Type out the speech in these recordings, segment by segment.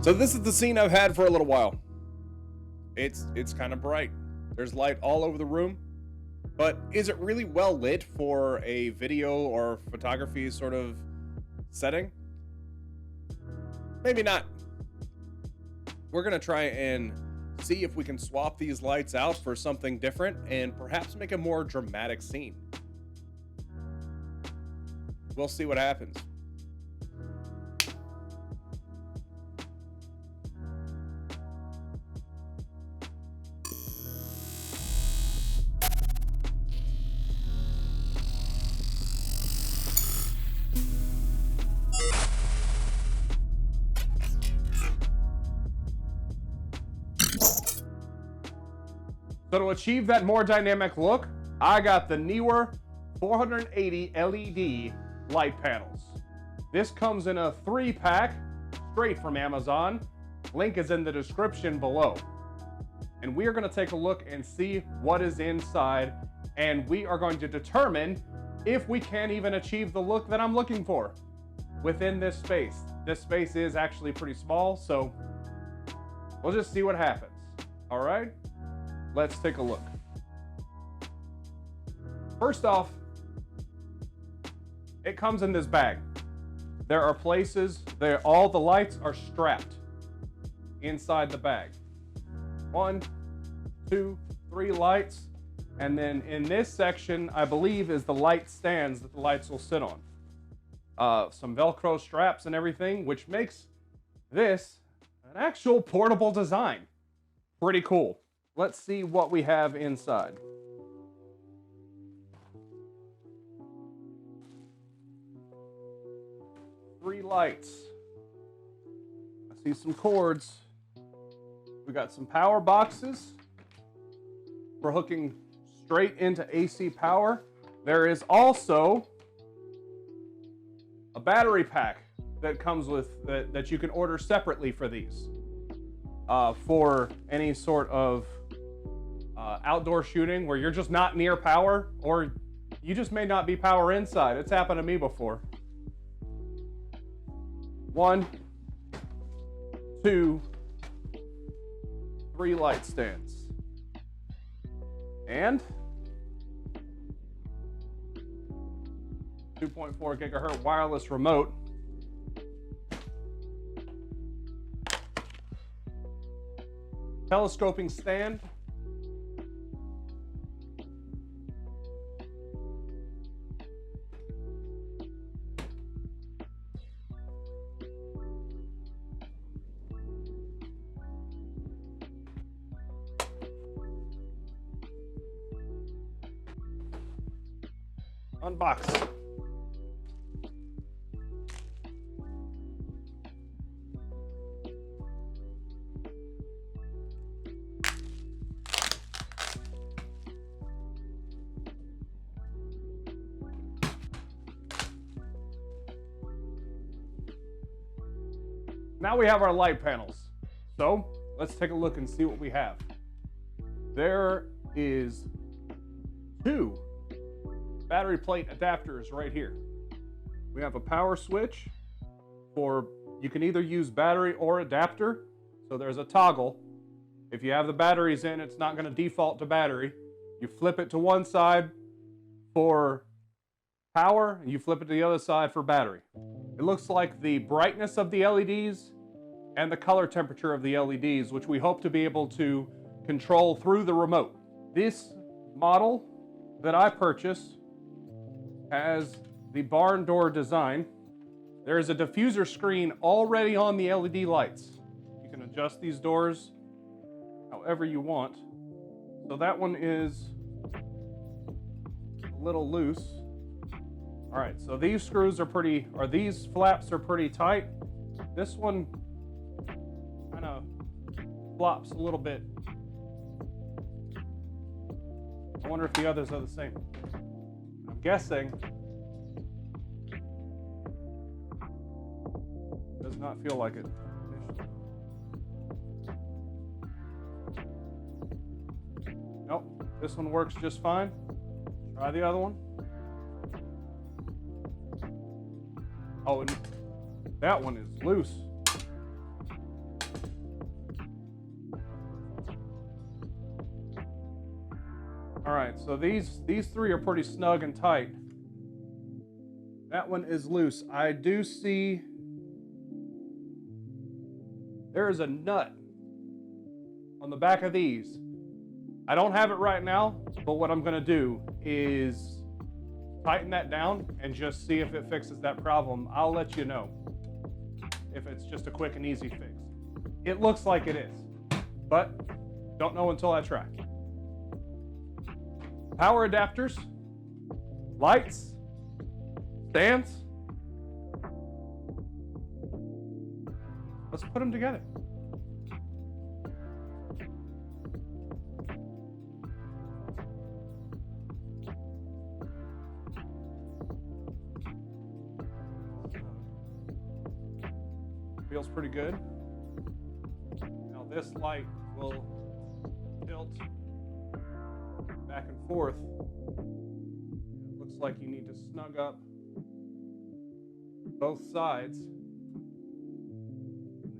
So this is the scene I've had for a little while. It's kind of bright. There's light all over the room, but is it really well lit for a video or photography sort of setting? Maybe not. We're gonna try and see if we can swap these lights out for something different and perhaps make a more dramatic scene. We'll see what happens. So to achieve that more dynamic look, I got the Neewer 480 LED light panels. This comes in a 3-pack straight from Amazon. Link is in the description below. And we are going to take a look and see what is inside, and we are going to determine if we can even achieve the look that I'm looking for within this space. This space is actually pretty small, so we'll just see what happens. All right? Let's take a look. First off, it comes in this bag. There are places, all the lights are strapped inside the bag. 1, 2, 3 lights. And then in this section, I believe, is the light stands that the lights will sit on. Some Velcro straps and everything, which makes this an actual portable design. Pretty cool. Let's see what we have inside. Three lights. I see some cords. We got some power boxes for hooking straight into AC power. There is also a battery pack that comes with that you can order separately for these. For any sort of outdoor shooting where you're just not near power, or you just may not be power inside. It's happened to me before. 1, 2, 3 light stands. And 2.4 gigahertz wireless remote. Telescoping stand. Unbox. Now we have our light panels. So let's take a look and see what we have. There is 2 battery plate adapters right here. We have a power switch for, you can either use battery or adapter. So there's a toggle. If you have the batteries in, it's not going to default to battery. You flip it to one side for power, and you flip it to the other side for battery. It looks like the brightness of the LEDs and the color temperature of the LEDs, which we hope to be able to control through the remote. This model that I purchased has the barn door design. There is a diffuser screen already on the LED lights. You can adjust these doors however you want. So that one is a little loose. All right, so these screws are pretty, or these flaps are pretty tight. This one kind of flops a little bit. I wonder if the others are the same. I'm guessing. Does not feel like it. Nope, this one works just fine. Try the other one. Oh, and that one is loose. All right, so these three are pretty snug and tight. That one is loose. I do see there is a nut on the back of these. I don't have it right now, but what I'm gonna do is tighten that down and just see if it fixes that problem. I'll let you know if it's just a quick and easy fix. It looks like it is, but don't know until I try. Power adapters, lights, stands. Let's put them together. Feels pretty good. Now this light will tilt back and forth. It looks like you need to snug up both sides. And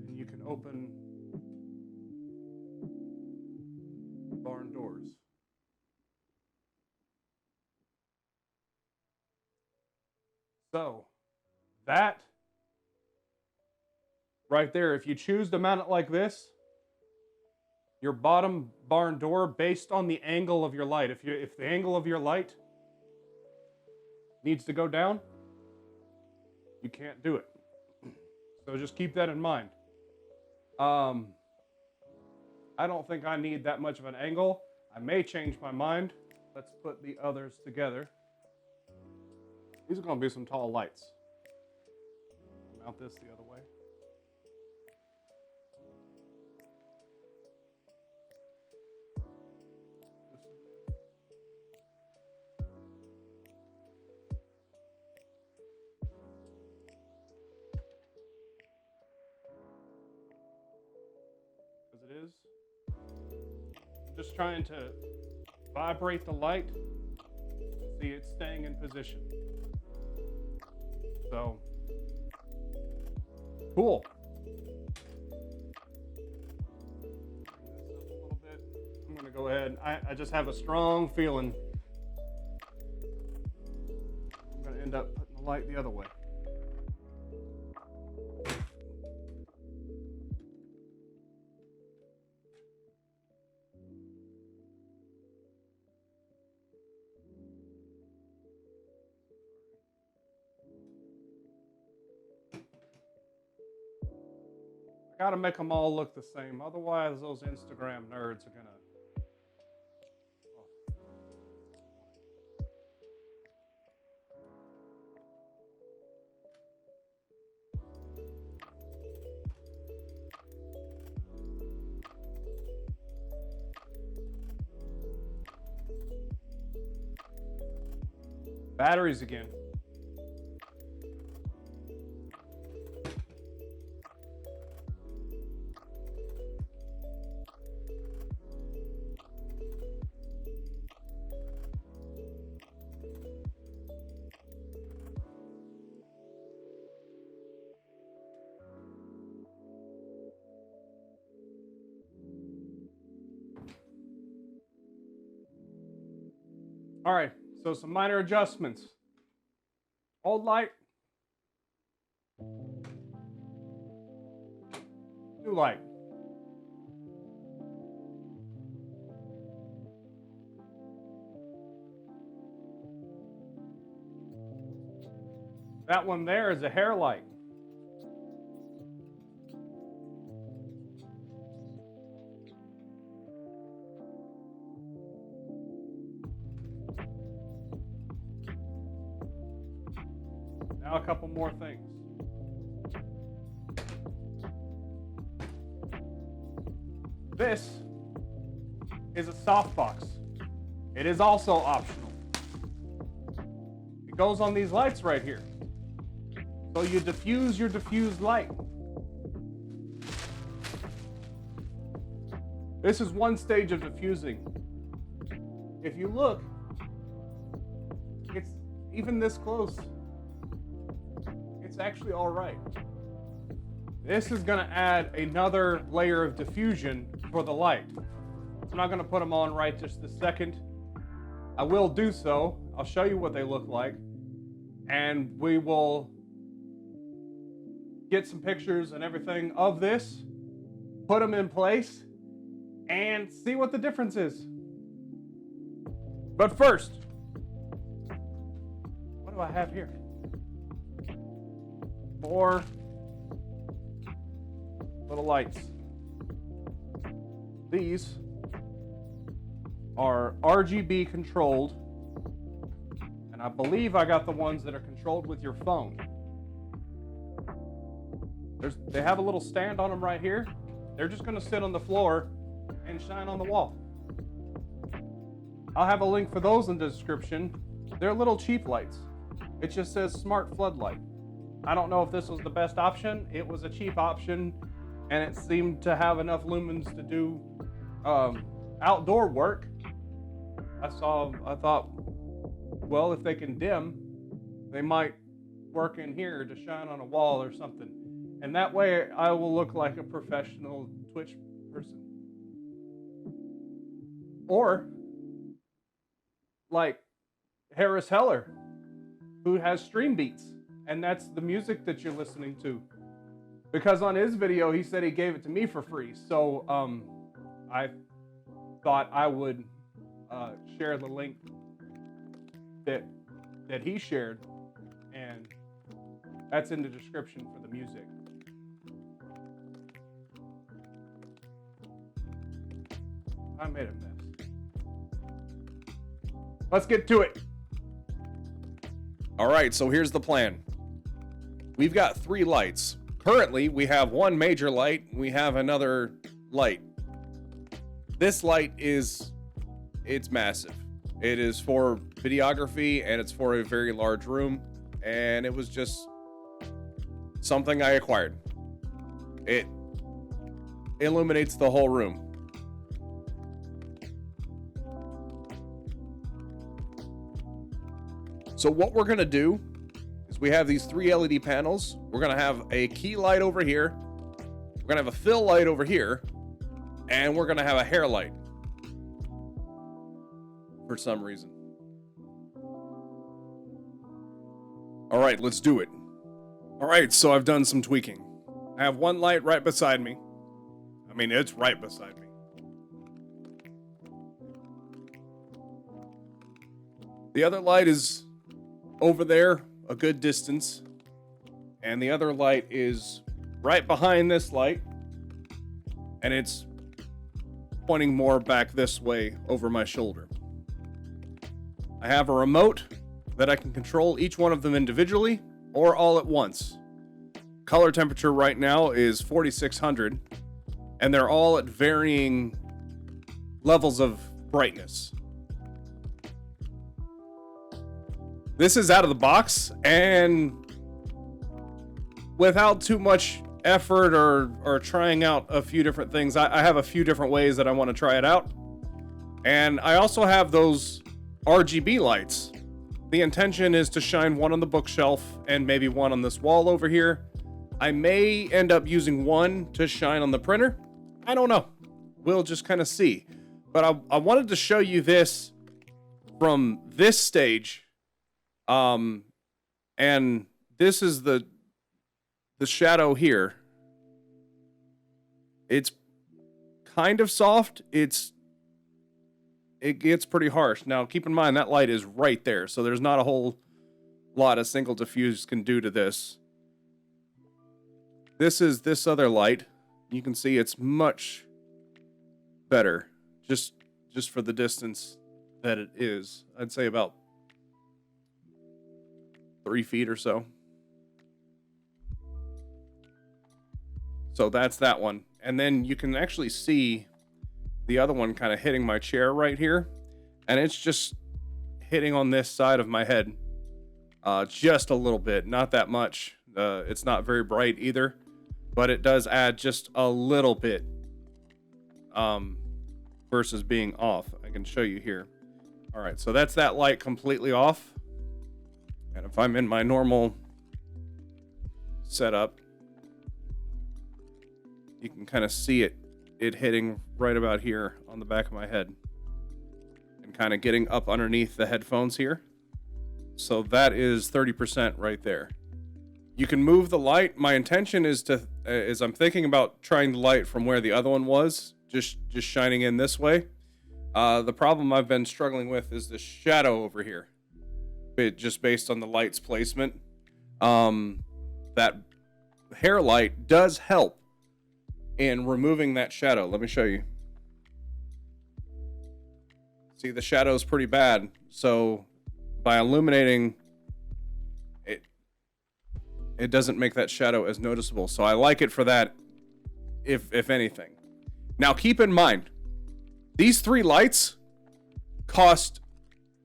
then you can open barn doors. So that right there, if you choose to mount it like this, your bottom barn door, based on the angle of your light, if the angle of your light needs to go down, you can't do it. So just keep that in mind. I don't think I need that much of an angle. I may change my mind. Let's put the others together. These are going to be some tall lights. Mount this the other way. It is. Just trying to vibrate the light. See, it's staying in position. So, cool. Bring this up a little bit. I'm going to go ahead. I just have a strong feeling I'm going to end up putting the light the other way. I gotta make them all look the same, otherwise those Instagram nerds are gonna. Batteries again. All right, so some minor adjustments. Old light, new light. That one there is a hair light. Now a couple more things. This is a softbox. It is also optional. It goes on these lights right here. So you diffuse your diffused light. This is one stage of diffusing. If you look, it's even this close. It's actually all right. This is going to add another layer of diffusion for the light. I'm not going to put them on right just this second. I will do so. I'll show you what they look like, and we will get some pictures and everything of this, put them in place, and see what the difference is. But first, what do I have here? 4 little lights. These are RGB controlled, and I believe I got the ones that are controlled with your phone. They have a little stand on them right here. They're just going to sit on the floor and shine on the wall. I'll have a link for those in the description. They're little cheap lights. It just says smart floodlight. I don't know if this was the best option. It was a cheap option, and it seemed to have enough lumens to do outdoor work. I thought, well, if they can dim, they might work in here to shine on a wall or something. And that way I will look like a professional Twitch person. Or like Harris Heller, who has stream beats, and that's the music that you're listening to. Because on his video, he said he gave it to me for free. So I thought I would share the link that he shared, and that's in the description for the music. I made a mess. Let's get to it. All right, so here's the plan. We've got 3 lights. Currently, we have one major light. We have another light. This light it's massive. It is for videography, and it's for a very large room, and it was just something I acquired. It illuminates the whole room. So what we're gonna do is we have these 3 LED panels. We're gonna have a key light over here. We're gonna have a fill light over here, and we're gonna have a hair light for some reason. All right, let's do it. All right, so I've done some tweaking. I have one light right beside me. I mean, it's right beside me. The other light is over there a good distance, and the other light is right behind this light, and it's pointing more back this way over my shoulder. I have a remote that I can control each one of them individually or all at once. Color temperature right now is 4600, and they're all at varying levels of brightness. This is out of the box, and without too much effort or trying out a few different things, I have a few different ways that I want to try it out. And I also have those RGB lights. The intention is to shine one on the bookshelf and maybe one on this wall over here. I may end up using one to shine on the printer. I don't know. We'll just kind of see. But I wanted to show you this from this stage. And this is the shadow here. It's kind of soft. It gets pretty harsh. Now, keep in mind that light is right there, so there's not a whole lot a single diffuse can do to this. This is this other light. You can see it's much better, just for the distance that it is. I'd say about 3 feet or so. So that's that one. And then you can actually see the other one kind of hitting my chair right here. And it's just hitting on this side of my head. Just a little bit, not that much. It's not very bright either, but it does add just a little bit versus being off. I can show you here. All right, so that's that light completely off. And if I'm in my normal setup, you can kind of see it hitting right about here on the back of my head. and kind of getting up underneath the headphones here. So that is 30% right there. You can move the light. My intention is I'm thinking about trying the light from where the other one was, just shining in this way. The problem I've been struggling with is the shadow over here. Just based on the light's placement. That hair light does help in removing that shadow. Let me show you. See, the shadow is pretty bad. So by illuminating it, it doesn't make that shadow as noticeable. So I like it for that, if anything. Now keep in mind, these 3 lights cost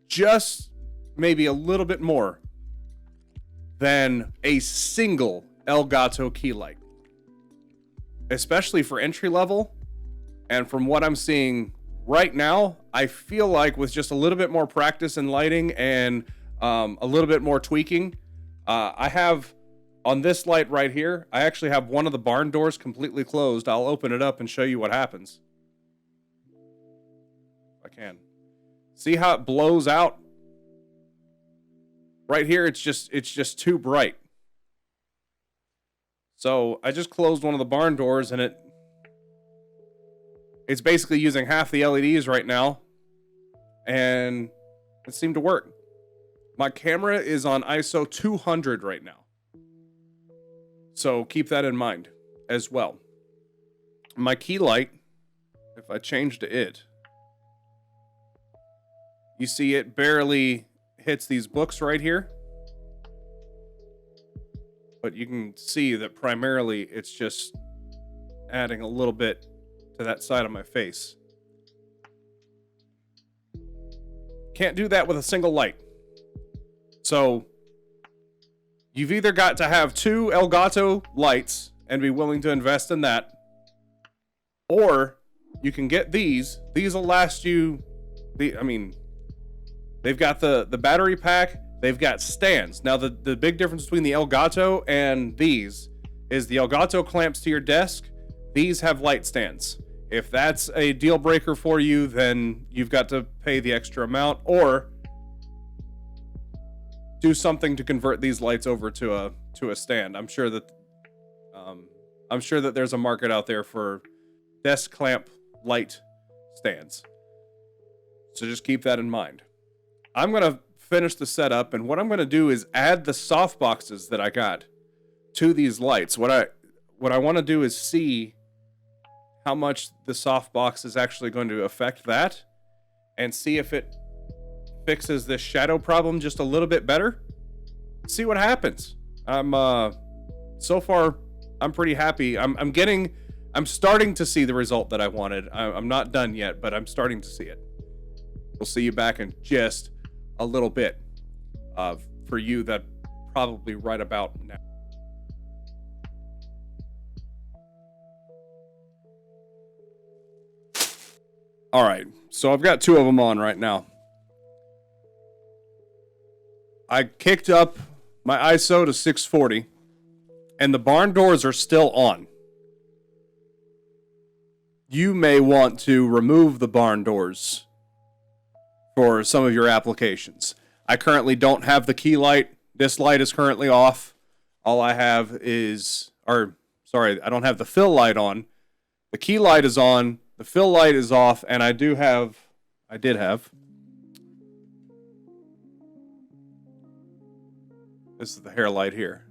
just maybe a little bit more than a single Elgato Key Light, especially for entry level. And from what I'm seeing right now, I feel like with just a little bit more practice in lighting and a little bit more tweaking, I have on this light right here, I actually have one of the barn doors completely closed. I'll open it up and show you what happens. If I can. See how it blows out? Right here, it's just too bright. So I just closed one of the barn doors, and it's basically using half the LEDs right now, and it seemed to work. My camera is on ISO 200 right now, so keep that in mind as well. My key light, if I change to it, you see it barely hits these books right here, but you can see that primarily it's just adding a little bit to that side of my face. Can't do that with a single light. So you've either got to have 2 Elgato lights and be willing to invest in that, or you can get these. These will last you, they've got the battery pack, they've got stands. Now the big difference between the Elgato and these is the Elgato clamps to your desk. These have light stands. If that's a deal breaker for you, then you've got to pay the extra amount, or do something to convert these lights over to a stand. I'm sure that there's a market out there for desk clamp light stands. So just keep that in mind. I'm going to finish the setup, and what I'm going to do is add the softboxes that I got to these lights. What I want to do is see how much the softbox is actually going to affect that, and see if it fixes this shadow problem just a little bit better. See what happens. So far I'm pretty happy. I'm starting to see the result that I wanted. I'm not done yet, but I'm starting to see it. We'll see you back in just a little bit. For you, that probably right about now. All right, so I've got 2 of them on right now. I kicked up my ISO to 640, and the barn doors are still on. You may want to remove the barn doors for some of your applications. I currently don't have the key light. This light is currently off. All I have is, I don't have the fill light on. The key light is on. The fill light is off, and I did have. This is the hair light here.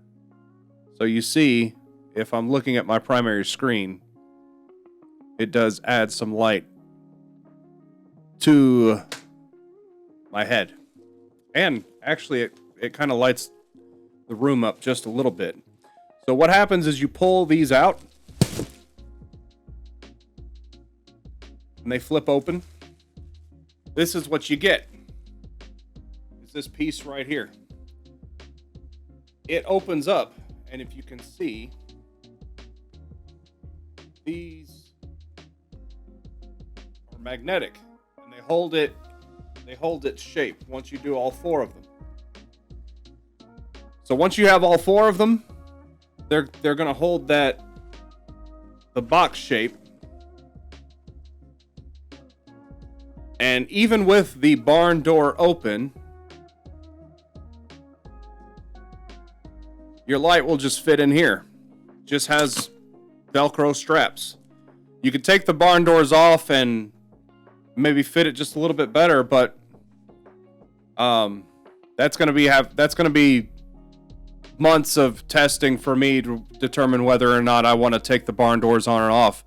So you see, if I'm looking at my primary screen, it does add some light to my head. And actually, it kind of lights the room up just a little bit. So what happens is you pull these out, and they flip open. This is what you get. It's this piece right here. It opens up, and if you can see, these are magnetic, and they hold its shape once you do all 4 of them. So once you have all 4 of them, they're going to hold the box shape. And even with the barn door open, your light will just fit in here. Just has Velcro straps. You could take the barn doors off and maybe fit it just a little bit better, but that's gonna be months of testing for me to determine whether or not I want to take the barn doors on and off.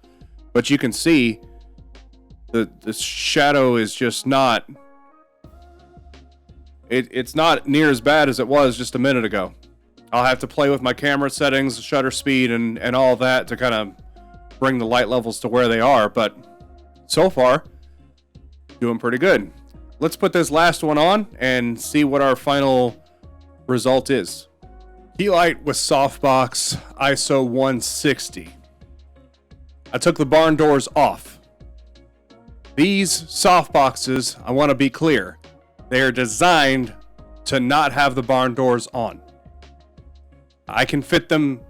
But you can see the shadow is just not. It's not near as bad as it was just a minute ago. I'll have to play with my camera settings, shutter speed, and all that to kind of bring the light levels to where they are. But so far, doing pretty good. Let's put this last one on and see what our final result is. Key light with Softbox ISO 160. I took the barn doors off. These Softboxes, I want to be clear, they are designed to not have the barn doors on. I fit them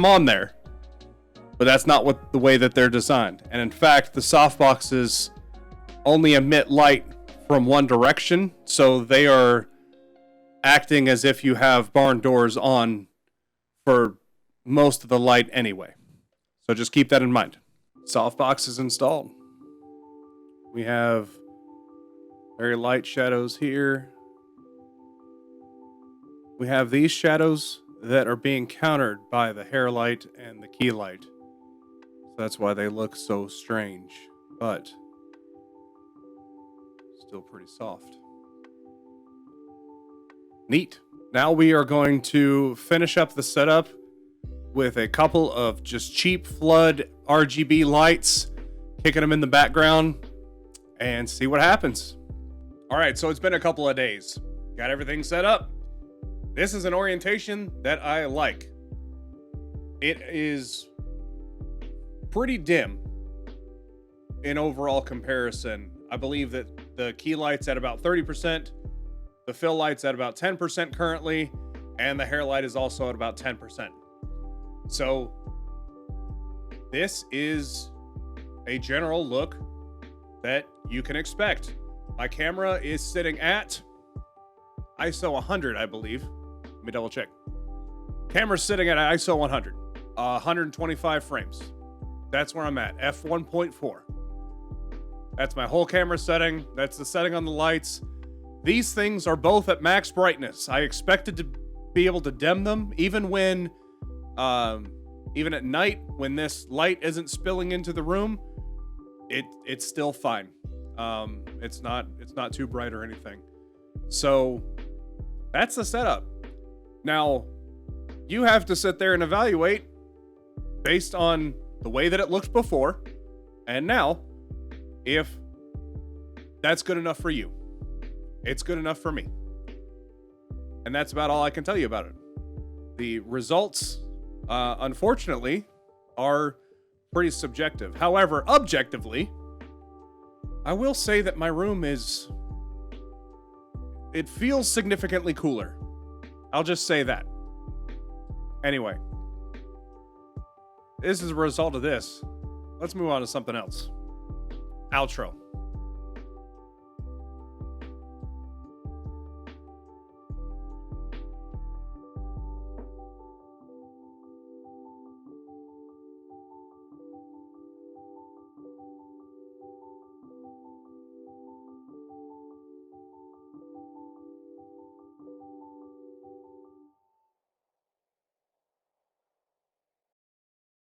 on there, but that's not the way that they're designed. And in fact, the Softboxes only emit light from one direction, so they are acting as if you have barn doors on for most of the light anyway. So just keep that in mind. Softbox is installed. We have very light shadows here. We have these shadows that are being countered by the hair light and the key light. So that's why they look so strange, but still pretty soft. Neat. Now we are going to finish up the setup with a couple of just cheap flood RGB lights, kicking them in the background, and see what happens. All right, so it's been a couple of days. Got everything set up. This is an orientation that I like. It is pretty dim in overall comparison. I believe that the key light's at about 30%, the fill light's at about 10% currently, and the hair light is also at about 10%. So this is a general look that you can expect. My camera is sitting at ISO 100, I believe. Let me double check. Camera's sitting at ISO 100, 125 frames. That's where I'm at, f1.4. That's my whole camera setting. That's the setting on the lights. These things are both at max brightness. I expected to be able to dim them even when, even at night when this light isn't spilling into the room. It's still fine. It's not too bright or anything. So that's the setup. Now you have to sit there and evaluate based on the way that it looked before and now, if that's good enough for you. It's good enough for me. And that's about all I can tell you about it. The results, unfortunately, are pretty subjective. However, objectively, I will say that my room it feels significantly cooler. I'll just say that. Anyway, this is a result of this. Let's move on to something else. Outro.